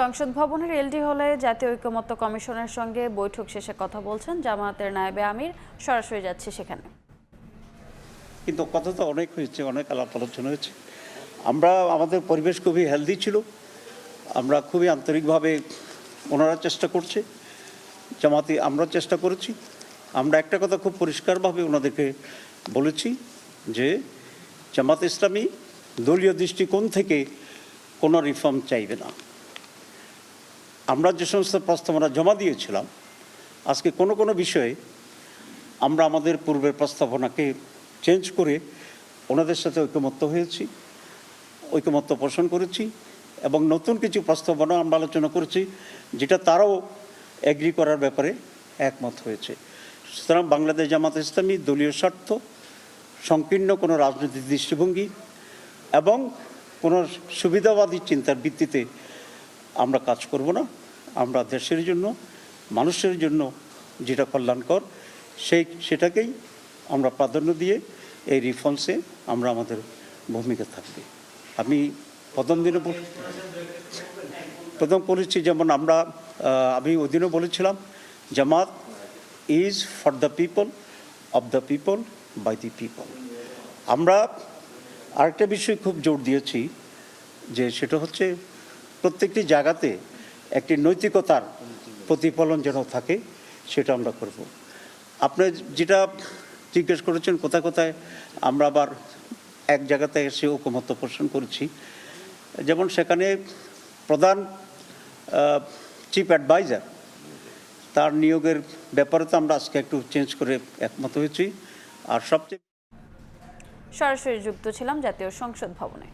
সংসদ ভবনের এলডি হলে জাতীয় ঐকমত্য কমিশনের সঙ্গে বৈঠক শেষে কথা বলছেন জামায়াতের নায়েবে আমির। সরাসরি যাচ্ছে সেখানে। কিন্তু কথা তো অনেক হয়েছে, অনেক আলাপ আলোচনা হয়েছে। আমাদের পরিবেশ খুবই হেলদি ছিল, আমরা খুবই আন্তরিকভাবে ওনারা চেষ্টা করছে, জামাতি আমরা চেষ্টা করেছি। আমরা একটা কথা খুব পরিষ্কারভাবে ওনাদেরকে বলেছি যে জামাত ইসলামী দলীয় দৃষ্টিকোণ থেকে কোনো রিফর্ম চাইবে না। আমরা যে সমস্ত প্রস্তাবনা জমা দিয়েছিলাম, আজকে কোনো কোনো বিষয়ে আমরা আমাদের পূর্বের প্রস্তাবনাকে চেঞ্জ করে ওনাদের সাথে ঐকমত্য হয়েছি, ঐকমত্য পোষণ করেছি এবং নতুন কিছু প্রস্তাবনা আমরা আলোচনা করেছি যেটা তারাও এগ্রি করার ব্যাপারে একমত হয়েছে। সুতরাং বাংলাদেশ জামাত ইসলামী দলীয় স্বার্থ, সংকীর্ণ কোনো রাজনৈতিক দৃষ্টিভঙ্গি এবং কোনো সুবিধাবাদী চিন্তার ভিত্তিতে আমরা কাজ করব না। আমরা দেশের জন্য, মানুষের জন্য যেটা কল্যাণকর সেটাকেই আমরা প্রাধান্য দিয়ে এই রিফর্মসে আমরা আমাদের ভূমিকা থাকবে। আমি প্রথম বলেছি, যেমন আমি ওই দিনও বলেছিলাম Jamaat is for the people, of the people, by the people. আমরা আরেকটা বিষয় খুব জোর দিয়েছি যে সেটা হচ্ছে প্রত্যেকটি জায়গাতে একটি নৈতিকতার প্রতিফলন যেন থাকে, সেটা আমরা করব। আপনি যেটা জিজ্ঞেস করেছেন কোথায় কোথায় আমরা আবার এক জায়গাতে এসে ঐকমত্য পোষণ করেছি, যেমন সেখানে প্রধান চিফ অ্যাডভাইজার তার নিয়োগের ব্যাপারে তো আমরা আজকে একটু চেঞ্জ করে একমত হয়েছি। আর সবচেয়ে সরাসরি যুক্ত ছিলাম জাতীয় সংসদ ভবনে।